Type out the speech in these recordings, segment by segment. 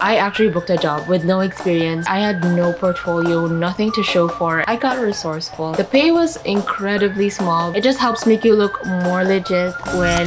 I actually booked a job with no experience. I had no portfolio, nothing to show for it. I got resourceful. The pay was incredibly small. It just helps make you look more legit when...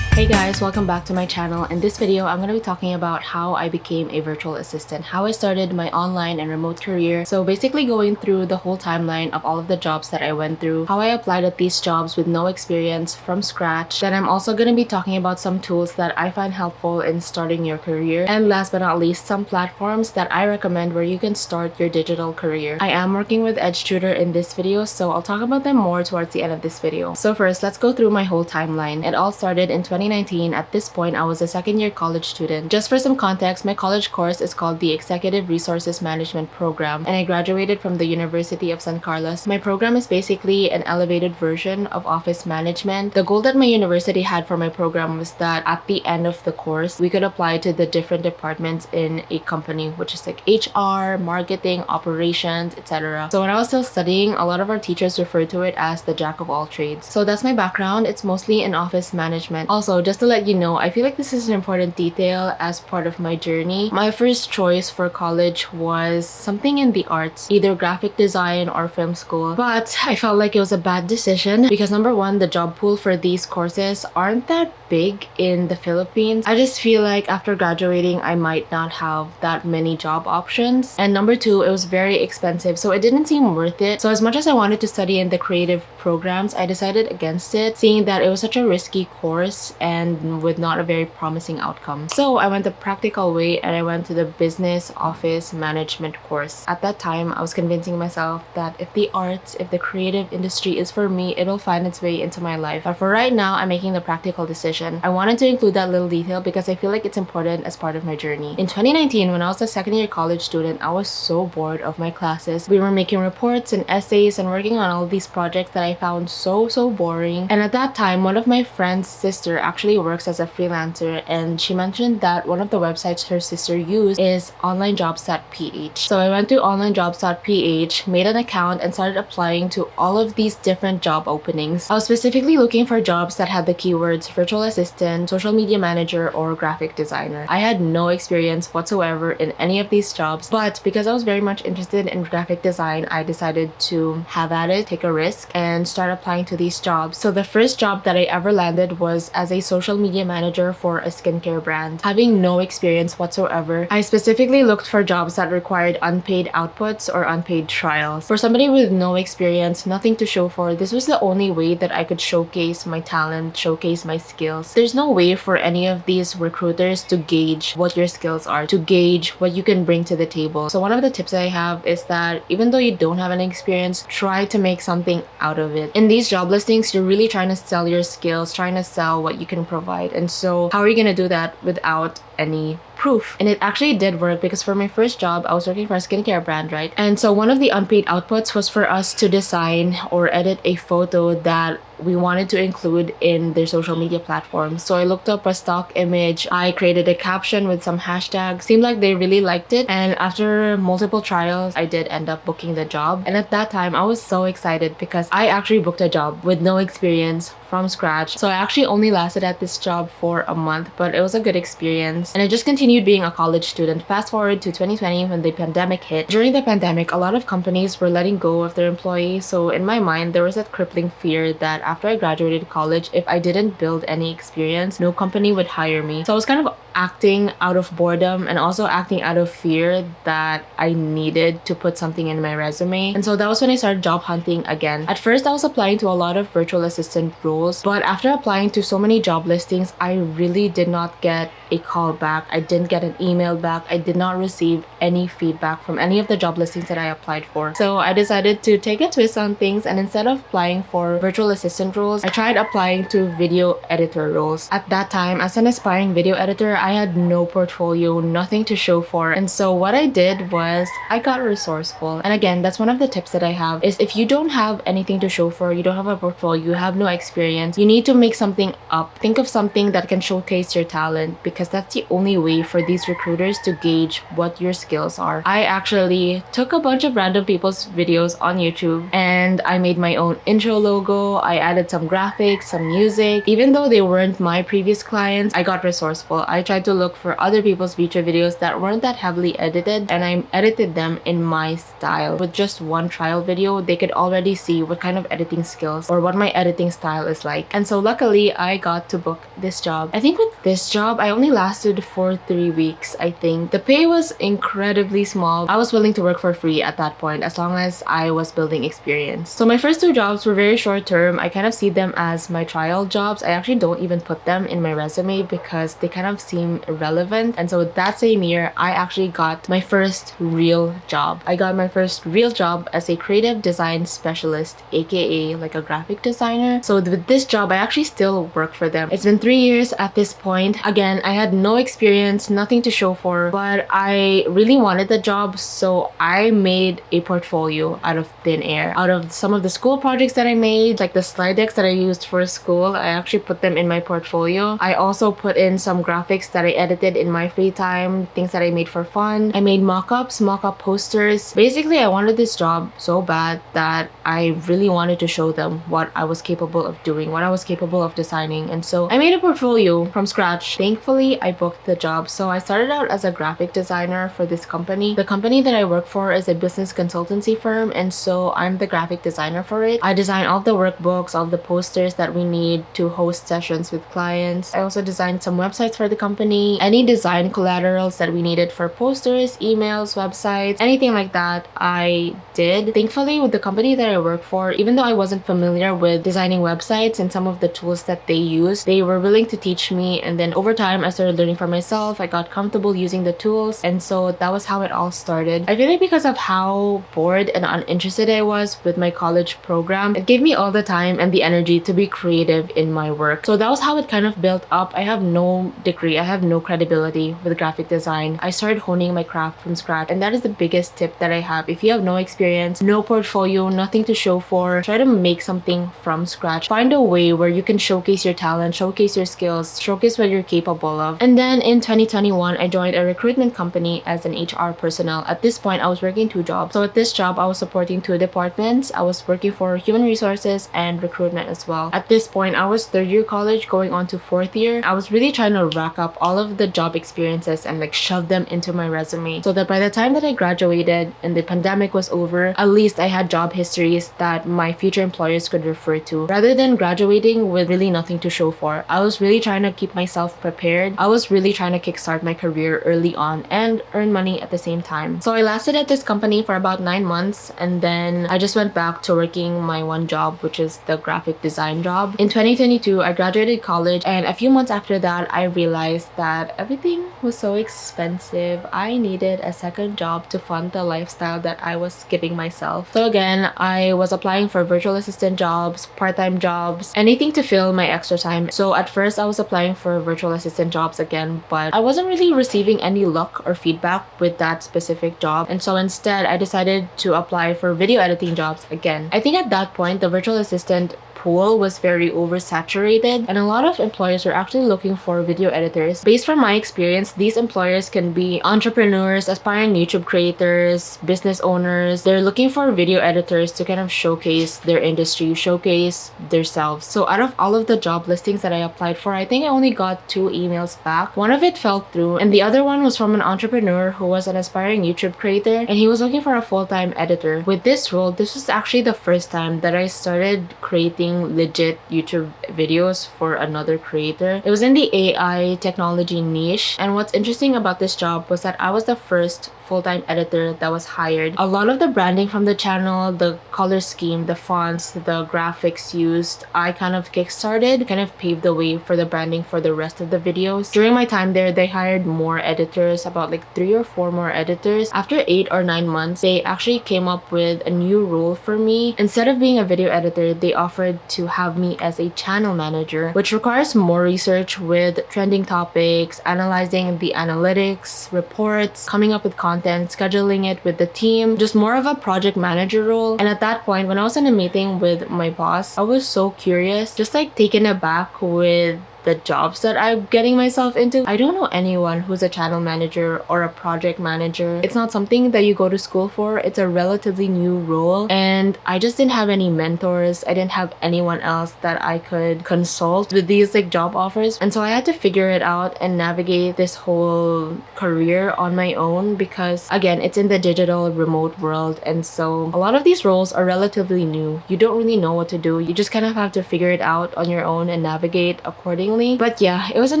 Hey guys, welcome back to my channel. In this video, I'm going to be talking about how I became a virtual assistant, how I started my online and remote career. So basically going through the whole timeline of all of the jobs that I went through, how I applied at these jobs with no experience from scratch. Then I'm also going to be talking about some tools that I find helpful in starting your career. And last but not least, some platforms that I recommend where you can start your digital career. I am working with EDGE Tutor in this video, so I'll talk about them more towards the end of this video. So first, let's go through my whole timeline. It all started in 2019. At this point, I was a second-year college student. Just for some context, my college course is called the Executive Resources Management Program, and I graduated from the University of San Carlos. My program is basically an elevated version of office management. The goal that my university had for my program was that at the end of the course, we could apply to the different departments in a company, which is like HR, marketing, operations, etc. So when I was still studying, a lot of our teachers referred to it as the jack of all trades. So that's my background. It's mostly in office management. Also, just to let you know, I feel like this is an important detail as part of my journey. My first choice for college was something in the arts, either graphic design or film school. But I felt like it was a bad decision because number one, the job pool for these courses aren't that big in the Philippines. I just feel like after graduating, I might not have that many job options. And number two, it was very expensive, so it didn't seem worth it. So as much as I wanted to study in the creative programs, I decided against it, seeing that it was such a risky course and with not a very promising outcome. So I went the practical way and I went to the business office management course. At that time, I was convincing myself that if the arts, if the creative industry is for me, it'll find its way into my life. But for right now, I'm making the practical decision. I wanted to include that little detail because I feel like it's important as part of my journey. In 2019, when I was a second-year college student, I was so bored of my classes. We were making reports and essays and working on all these projects that I found so boring. And at that time, one of my friend's sister actually works as a freelancer, and she mentioned that one of the websites her sister used is onlinejobs.ph. So I went to onlinejobs.ph, made an account, and started applying to all of these different job openings. I was specifically looking for jobs that had the keywords virtual assistant, social media manager, or graphic designer. I had no experience whatsoever in any of these jobs, but because I was very much interested in graphic design, I decided to have at it, take a risk, and start applying to these jobs. So the first job that I ever landed was as a social media manager for a skincare brand. Having no experience whatsoever, I specifically looked for jobs that required unpaid outputs or unpaid trials. For somebody with no experience, nothing to show for, this was the only way that I could showcase my talent, showcase my skills. There's no way for any of these recruiters to gauge what your skills are, to gauge what you can bring to the table. So one of the tips I have is that even though you don't have any experience, try to make something out of it. In these job listings, you're really trying to sell your skills, trying to sell what you can provide. And so how are you going to do that without any proof? And it actually did work because for my first job, I was working for a skincare brand, right? And so one of the unpaid outputs was for us to design or edit a photo that we wanted to include in their social media platforms. So I looked up a stock image, I created a caption with some hashtags. Seemed like they really liked it, and after multiple trials, I did end up booking the job. And at that time, I was so excited because I actually booked a job with no experience from scratch. So I actually only lasted at this job for a month, but it was a good experience. And I just continued being a college student. Fast forward to 2020 when the pandemic hit. During the pandemic, a lot of companies were letting go of their employees. So in my mind, there was that crippling fear that after I graduated college, if I didn't build any experience, no company would hire me. So I was kind of acting out of boredom and also acting out of fear that I needed to put something in my resume. And so that was when I started job hunting again. At first, I was applying to a lot of virtual assistant roles, but after applying to so many job listings, I really did not get a call back. I didn't get an email back. I did not receive any feedback from any of the job listings that I applied for. So I decided to take a twist on things, and instead of applying for virtual assistant roles, I tried applying to video editor roles. At that time, as an aspiring video editor, I had no portfolio, nothing to show for. And so what I did was I got resourceful. And again, that's one of the tips that I have is if you don't have anything to show for, you don't have a portfolio, you have no experience, experience, you need to make something up. Think of something that can showcase your talent, because that's the only way for these recruiters to gauge what your skills are. I actually took a bunch of random people's videos on YouTube and I made my own intro logo. I added some graphics, some music. Even though they weren't my previous clients, I got resourceful. I tried to look for other people's feature videos that weren't that heavily edited, and I edited them in my style. With just one trial video, they could already see what kind of editing skills or what my editing style is like. And so luckily, I got to book this job. I think with this job, I only lasted for 3 weeks, I think. The pay was incredibly small. I was willing to work for free at that point as long as I was building experience. So my first 2 jobs were very short term. I kind of see them as my trial jobs. I actually don't even put them in my resume because they kind of seem irrelevant. And so that same year, I actually got my first real job. I got my first real job as a creative design specialist, aka like a graphic designer. So with this job, I actually still work for them. It's been 3 years at this point. Again, I had no experience, nothing to show for, but I really wanted the job, so I made a portfolio out of thin air. Out of some of the school projects that I made, like the slide decks that I used for school, I actually put them in my portfolio. I also put in some graphics that I edited in my free time, things that I made for fun. I made mock-ups, mock-up posters. Basically, I wanted this job so bad that I really wanted to show them what I was capable of doing, what I was capable of designing. And so I made a portfolio from scratch. Thankfully, I booked the job. So I started out as a graphic designer for this company. The company that I work for is a business consultancy firm, and so I'm the graphic designer for it. I design all the workbooks, all the posters that we need to host sessions with clients. I also designed some websites for the company, any design collaterals that we needed for posters, emails, websites, anything like that I did. Thankfully, with the company that I work for, even though I wasn't familiar with designing websites and some of the tools that they use, they were willing to teach me, and then over time I started learning for myself. I got comfortable using the tools, and so that was how it all started. I feel like because of how bored and uninterested I was with my college program, it gave me all the time and the energy to be creative in my work. So that was how it kind of built up. I have no degree, I have no credibility with graphic design. I started honing my craft from scratch, and that is the biggest tip that I have. If you have no experience, no portfolio, nothing to show for, try to make something from scratch. Find a way where you can showcase your talent, showcase your skills, showcase what you're capable of. And then in 2021, I joined a recruitment company as an HR personnel. At this point, I was working 2 jobs. So at this job, I was supporting 2 departments. I was working for human resources and recruitment as well. At this point, I was 3rd year college going on to 4th year. I was really trying to rack up all of the job experiences and like shove them into my resume so that by the time that I graduated and the pandemic was over, at least I had job histories that my future employers could refer to, rather than graduating with really nothing to show for. I was really trying to keep myself prepared. I was really trying to kickstart my career early on and earn money at the same time. So I lasted at this company for about 9 months, and then I just went back to working my one job, which is the graphic design job. In 2022, I graduated college, and a few months after that, I realized that everything was so expensive. I needed a second job to fund the lifestyle that I was giving myself. So again, I was applying for virtual assistant jobs, part-time jobs, anything to fill my extra time. So at first, I was applying for virtual assistant jobs again, but I wasn't really receiving any luck or feedback with that specific job. And so instead, I decided to apply for video editing jobs again. I think at that point, the virtual assistant pool was very oversaturated, and a lot of employers were actually looking for video editors. Based from my experience, these employers can be entrepreneurs, aspiring YouTube creators, business owners. They're looking for video editors to kind of showcase their industry, showcase themselves. So out of all of the job listings that I applied for, I think I only got 2 emails back. One of it fell through, and the other one was from an entrepreneur who was an aspiring YouTube creator, and he was looking for a full-time editor. With this role, this was actually the first time that I started creating legit YouTube videos for another creator. It was in the AI technology niche, and what's interesting about this job was that I was the first full-time editor that was hired. A lot of the branding from the channel, the color scheme, the fonts, the graphics used, I kind of kickstarted, kind of paved the way for the branding for the rest of the videos. During my time there, they hired more editors, about like 3 or 4 more editors. After 8 or 9 months, they actually came up with a new role for me. Instead of being a video editor, they offered to have me as a channel channel manager, which requires more research with trending topics, analyzing the analytics, reports, coming up with content, scheduling it with the team, just more of a project manager role. And at that point, when I was in a meeting with my boss, I was so curious, just like taken aback with the jobs that I'm getting myself into. I don't know anyone who's a channel manager or a project manager. It's not something that you go to school for. It's a relatively new role, and I just didn't have any mentors. I didn't have anyone else that I could consult with these like job offers, and so I had to figure it out and navigate this whole career on my own, because again, it's in the digital remote world, and so a lot of these roles are relatively new. You don't really know what to do. You just kind of have to figure it out on your own and navigate accordingly. But yeah, it was an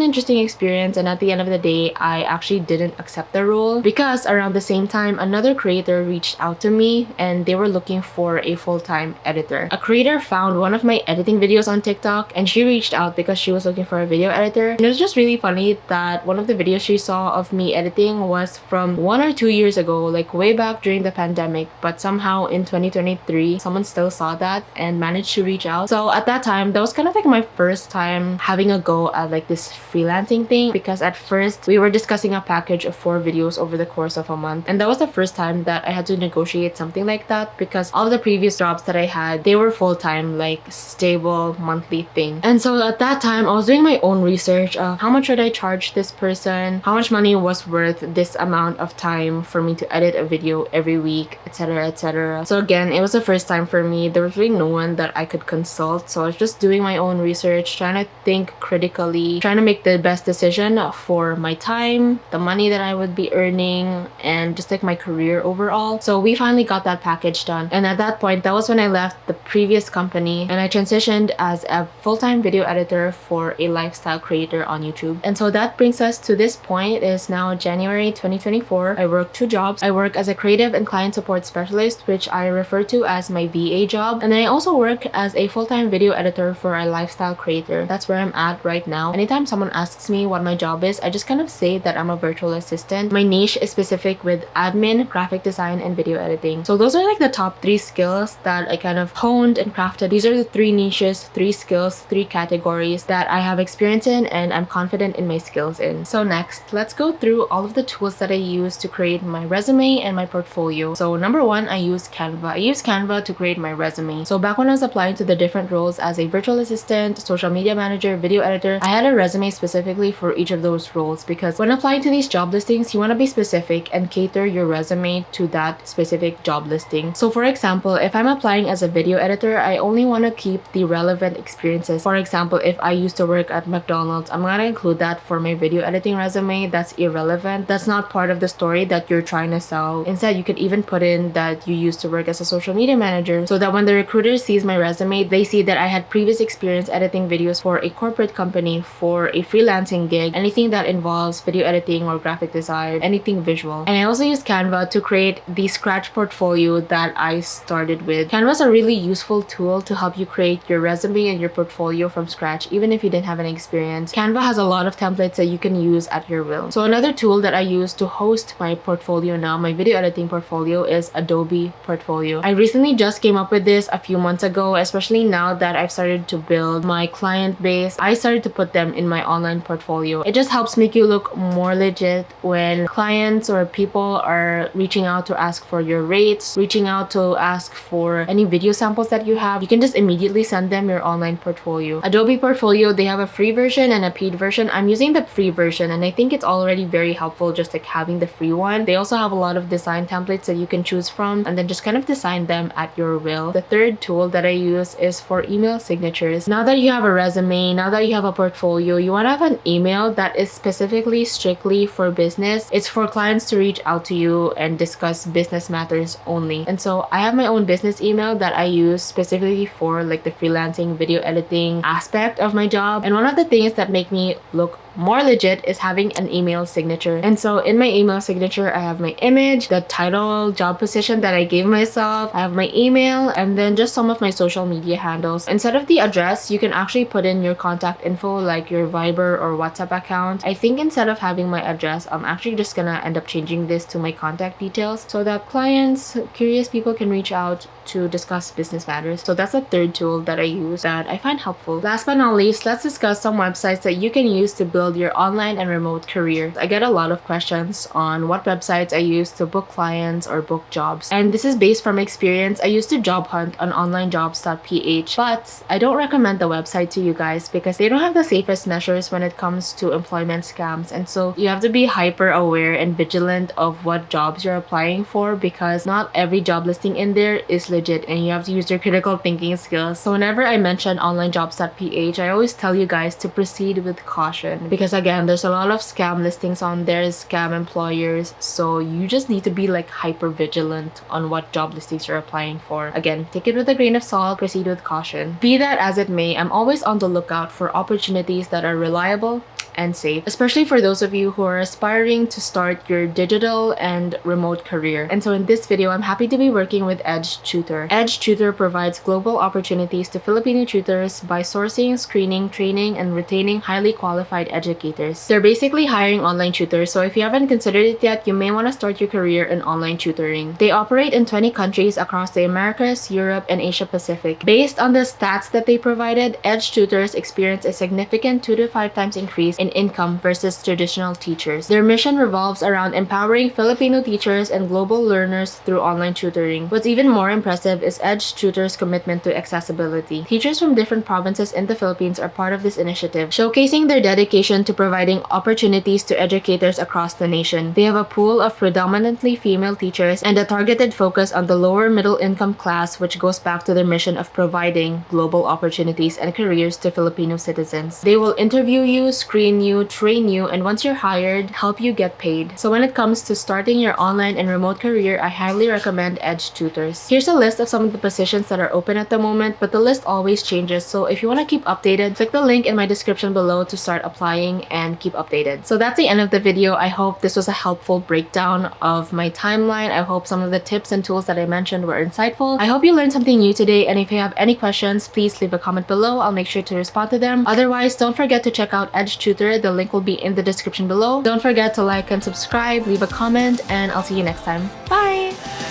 interesting experience, and at the end of the day, I actually didn't accept the role because around the same time, another creator reached out to me and they were looking for a full-time editor. A creator found one of my editing videos on TikTok and she reached out because she was looking for a video editor. And it was just really funny that one of the videos she saw of me editing was from 1 or 2 years ago, like way back during the pandemic, but somehow in 2023, someone still saw that and managed to reach out. So at that time, that was kind of like my first time having a go at like this freelancing thing, because at first we were discussing a package of 4 videos over the course of a month, and that was the first time that I had to negotiate something like that, because all of the previous jobs that I had, they were full-time, like stable monthly thing. And so at that time I was doing my own research of how much should I charge this person, how much money was worth this amount of time for me to edit a video every week, etc, etc. So again, it was the first time for me. There was really no one that I could consult, so I was just doing my own research, trying to think critically, trying to make the best decision for my time, the money that I would be earning, and just like my career overall. So we finally got that package done, and at that point, that was when I left the previous company and I transitioned as a full-time video editor for a lifestyle creator on YouTube. And so that brings us to this point. It is now January 2024. I work 2 jobs. I work as a creative and client support specialist, which I refer to as my VA job, and then I also work as a full-time video editor for a lifestyle creator. That's where I'm at right now. Anytime someone asks me what my job is, I just kind of say that I'm a virtual assistant. My niche is specific with admin, graphic design, and video editing. So those are like the top 3 skills that I kind of honed and crafted. These are the 3 niches, 3 skills, 3 categories that I have experience in and I'm confident in my skills in. So next, let's go through all of the tools that I use to create my resume and my portfolio. So number 1, I use Canva. I use Canva to create my resume. So back when I was applying to the different roles as a virtual assistant, social media manager, video editor, I had a resume specifically for each of those roles, because when applying to these job listings, you want to be specific and cater your resume to that specific job listing. So for example, if I'm applying as a video editor, I only want to keep the relevant experiences. For example, if I used to work at McDonald's, I'm going to include that for my video editing resume. That's irrelevant. That's not part of the story that you're trying to sell. Instead, you could even put in that you used to work as a social media manager, so that when the recruiter sees my resume, they see that I had previous experience editing videos for a corporate company, for a freelancing gig, anything that involves video editing or graphic design, anything visual. And I also use Canva to create the scratch portfolio that I started with. Canva is a really useful tool to help you create your resume and your portfolio from scratch, even if you didn't have any experience. Canva has a lot of templates that you can use at your will. So another tool that I use to host my portfolio now, my video editing portfolio, is Adobe Portfolio. I recently just came up with this a few months ago, especially now that I've started to build my client base. I started to put them in my online portfolio. It just helps make you look more legit when clients or people are reaching out to ask for your rates, reaching out to ask for any video samples that you have. You can just immediately send them your online portfolio. Adobe Portfolio, they have a free version and a paid version. I'm using the free version and I think it's already very helpful just like having the free one. They also have a lot of design templates that you can choose from and then just kind of design them at your will. The third tool that I use is for email signatures. Now that you have a resume, now that you have a portfolio, you want to have an email that is specifically strictly for business. It's for clients to reach out to you and discuss business matters only. And so I have my own business email that I use specifically for like the freelancing video editing aspect of my job. And one of the things that make me look more legit is having an email signature. And so in my email signature, I have my image, the title, job position that I gave myself, I have my email, and then just some of my social media handles. Instead of the address, you can actually put in your contact info like your Viber or WhatsApp account. I think instead of having my address, I'm actually just gonna end up changing this to my contact details so that clients, curious people can reach out to discuss business matters. So that's a third tool that I use that I find helpful. Last but not least, let's discuss some websites that you can use to build your online and remote career. I get a lot of questions on what websites I use to book clients or book jobs. And this is based from experience. I used to job hunt on onlinejobs.ph, but I don't recommend the website to you guys because they don't have the safest measures when it comes to employment scams. And so you have to be hyper aware and vigilant of what jobs you're applying for because not every job listing in there is legit and you have to use your critical thinking skills. So whenever I mention onlinejobs.ph, I always tell you guys to proceed with caution because again, there's a lot of scam listings on there, scam employers. So you just need to be like hyper vigilant on what job listings you're applying for. Again, take it with a grain of salt, proceed with caution. Be that as it may, I'm always on the lookout for opportunities that are reliable and safe, especially for those of you who are aspiring to start your digital and remote career. And so in this video, I'm happy to be working with EDGE Tutor. EDGE Tutor provides global opportunities to Filipino tutors by sourcing, screening, training, and retaining highly qualified educators. They're basically hiring online tutors, so if you haven't considered it yet, you may want to start your career in online tutoring. They operate in 20 countries across the Americas, Europe, and Asia Pacific. Based on the stats that they provided, EDGE Tutors experience a significant 2 to 5 times increase in income versus traditional teachers. Their mission revolves around empowering Filipino teachers and global learners through online tutoring. What's even more impressive is EDGE Tutor's commitment to accessibility. Teachers from different provinces in the Philippines are part of this initiative, showcasing their dedication to providing opportunities to educators across the nation. They have a pool of predominantly female teachers and a targeted focus on the lower middle income class, which goes back to their mission of providing global opportunities and careers to Filipino citizens. They will interview you, screen you, train you, and once you're hired, help you get paid. So when it comes to starting your online and remote career, I highly recommend EDGE Tutors. Here's a list of some of the positions that are open at the moment, but the list always changes. So if you want to keep updated, click the link in my description below to start applying and keep updated. So that's the end of the video. I hope this was a helpful breakdown of my timeline. I hope some of the tips and tools that I mentioned were insightful. I hope you learned something new today, and if you have any questions, please leave a comment below. I'll make sure to respond to them. Otherwise, don't forget to check out EDGE Tutor. The link will be in the description below. Don't forget to like and subscribe, leave a comment, and I'll see you next time. Bye!